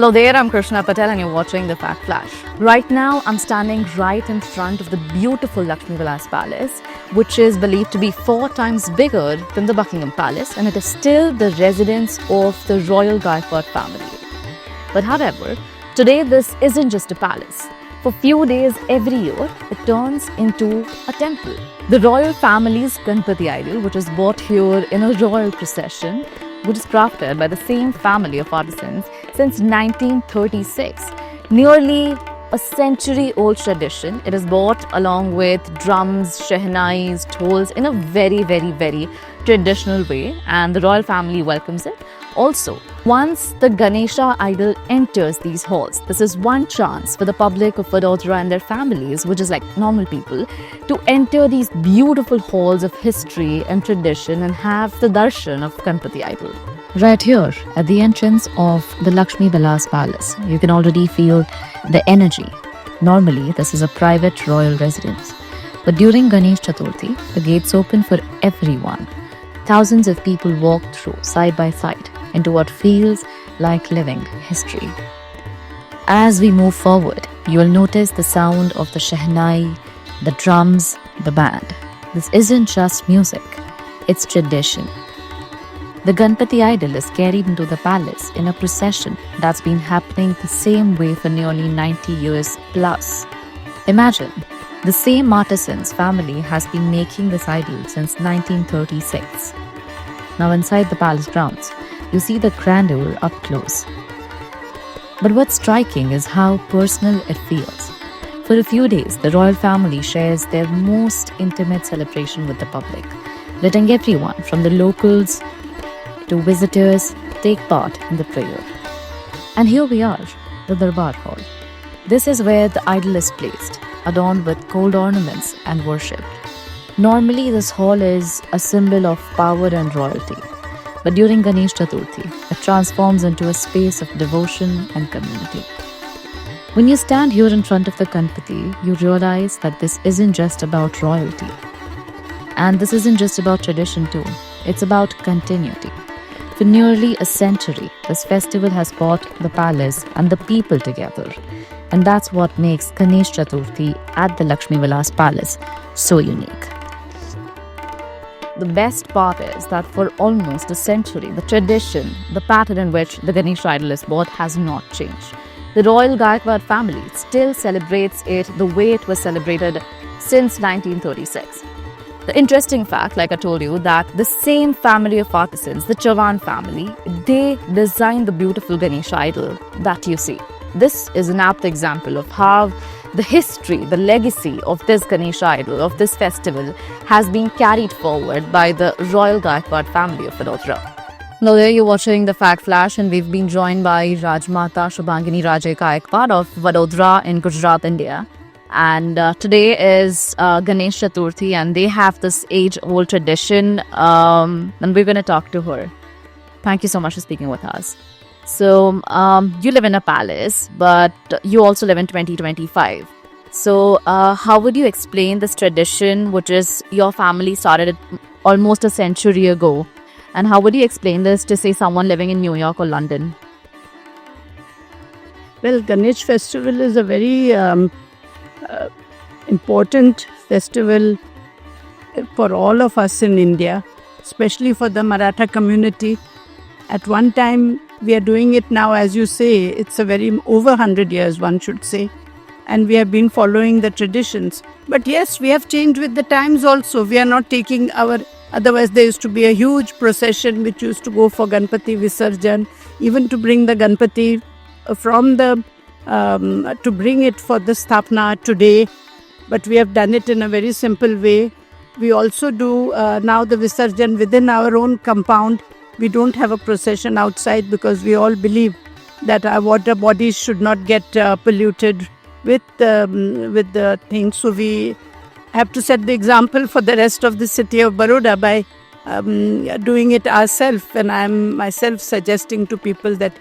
Hello there, I'm Krishna Patel and you're watching The Fact Flash. Right now, I'm standing right in front of the beautiful Lakshmi Vilas Palace, which is believed to be 4 times bigger than the Buckingham Palace, and it is still the residence of the royal Gaikwad family. But however, today this isn't just a palace. For few days every year, it turns into a temple. The royal family's Ganpati idol, which is brought here in a royal procession, which is crafted by the same family of artisans since 1936. Nearly a century-old tradition. It is bought along with drums, shehnais, tolls in a very traditional way, and the royal family welcomes it. Also, once the Ganesha idol enters these halls, this is one chance for the public of Vadodara and their families, which is like normal people, to enter these beautiful halls of history and tradition and have the darshan of Ganpati idol. Right here at the entrance of the Lakshmi Vilas Palace, you can already feel the energy. Normally, this is a private royal residence, but during Ganesh Chaturthi, the gates open for everyone. Thousands of people walk through side by side into what feels like living history. As we move forward, you will notice the sound of the shehnai, the drums, the band. This isn't just music, it's tradition. The Ganpati idol is carried into the palace in a procession that's been happening the same way for nearly 90 years plus. Imagine, the same artisan's family has been making this idol since 1936. Now inside the palace grounds, you see the grandeur up close. But what's striking is how personal it feels. For a few days, the royal family shares their most intimate celebration with the public, letting everyone from the locals to visitors take part in the prayer. And here we are, the Darbar Hall. This is where the idol is placed, adorned with gold ornaments and worshipped. Normally, this hall is a symbol of power and royalty. But during Ganesh Chaturthi, it transforms into a space of devotion and community. When you stand here in front of the Ganpati, you realize that this isn't just about royalty. And this isn't just about tradition too. It's about continuity. For nearly a century, this festival has brought the palace and the people together. And that's what makes Ganesh Chaturthi at the Lakshmi Vilas Palace so unique. The best part is that for almost a century, the tradition, the pattern in which the Ganesh idol is bought has not changed. The royal Gaikwad family still celebrates it the way it was celebrated since 1936. The interesting fact, like I told you, that the same family of artisans, the Chauhan family, they designed the beautiful Ganesh idol that you see. This is an apt example of how the history, the legacy of this Ganesh idol, of this festival, has been carried forward by the royal Gaikwad family of Vadodara. Now there you're watching The Fact Flash, and we've been joined by Rajmata Shubhangini Raje Gaikwad of Vadodara in Gujarat, India. And today is Ganesh Chaturthi, and they have this age-old tradition, and we're going to talk to her. Thank you so much for speaking with us. So, you live in a palace, but you also live in 2025. So, how would you explain this tradition, which is your family started almost a century ago? And how would you explain this to, say, someone living in New York or London? Well, Ganesh festival is a very important festival for all of us in India, especially for the Maratha community. At one time, we are doing it now, as you say, it's a very over 100 years, one should say, and we have been following the traditions. But yes, we have changed with the times also. We are not taking otherwise there used to be a huge procession which used to go for Ganpati Visarjan, even to bring the Ganpati from the to bring it for the Sthapna today, but we have done it in a very simple way. We also do now the Visarjan within our own compound. We don't have a procession outside because we all believe that our water bodies should not get polluted with the things. So we have to set the example for the rest of the city of Baroda by doing it ourselves. And I am myself suggesting to people that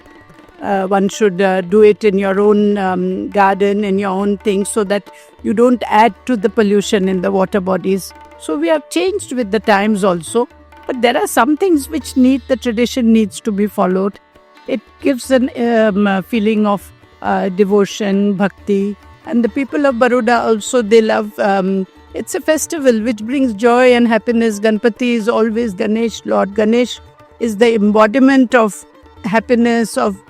one should do it in your own garden, in your own things, so that you don't add to the pollution in the water bodies. So we have changed with the times also. But there are some things which the tradition needs to be followed. it gives a feeling of devotion, bhakti. And the people of Baroda also, they love, it's a festival which brings joy and happiness. Ganpati is always Ganesh, Lord Ganesh is the embodiment of happiness, of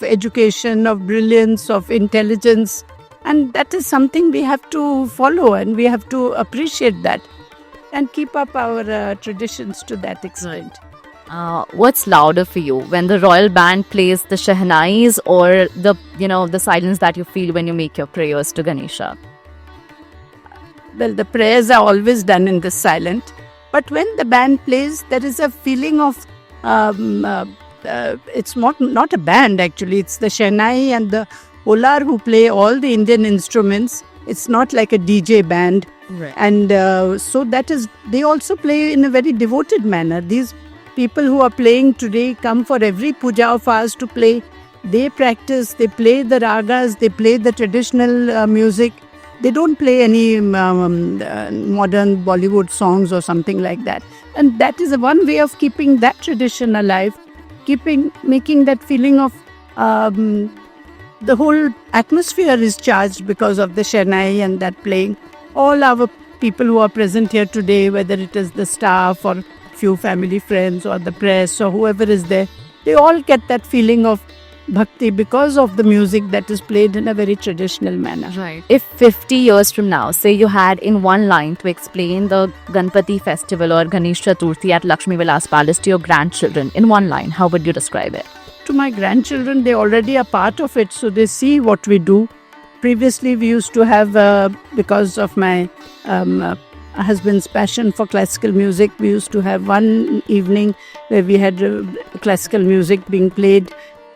education, of brilliance, of intelligence. And that is something we have to follow, and we have to appreciate that and keep up our traditions to that extent. What's louder for you, when the royal band plays the Shehnais, or the silence that you feel when you make your prayers to Ganesha? Well, the prayers are always done in the silent, but when the band plays, there is a feeling of it's not a band actually. It's the Shehnai and the Olar who play all the Indian instruments. It's not like a DJ band. Right. And so that is, they also play in a very devoted manner. These people who are playing today come for every puja of ours to play. They practice, they play the ragas, they play the traditional music. They don't play any modern Bollywood songs or something like that. And that is one way of keeping that tradition alive, making that feeling of the whole atmosphere is charged because of the Shehnai and that playing. All our people who are present here today, whether it is the staff or few family friends or the press or whoever is there, they all get that feeling of bhakti because of the music that is played in a very traditional manner. Right. If 50 years from now, say you had in one line to explain the Ganpati festival or Ganesh Chaturthi at Lakshmi Vilas Palace to your grandchildren, in one line, how would you describe it? To my grandchildren, they already are part of it, so they see what we do. Previously, we used to have, because of my husband's passion for classical music, we used to have one evening where we had classical music being played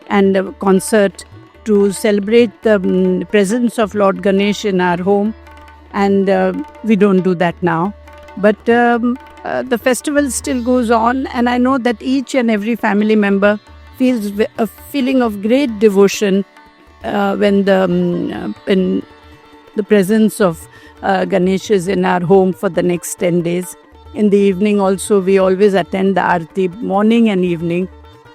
and a concert to celebrate the presence of Lord Ganesh in our home. And we don't do that now. But the festival still goes on, and I know that each and every family member feels a feeling of great devotion when the presence of Ganesh is in our home for the next 10 days. In the evening also, we always attend the Aarti, morning and evening.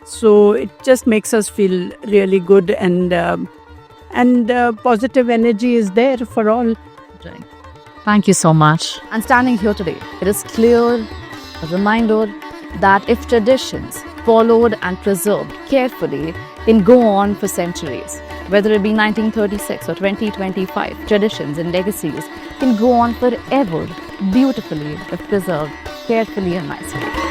So it just makes us feel really good, and positive energy is there for all. Right. Thank you so much. And standing here today, it is clear, a reminder that if traditions followed and preserved carefully can go on for centuries, whether it be 1936 or 2025, traditions and legacies can go on forever, beautifully if preserved carefully and nicely.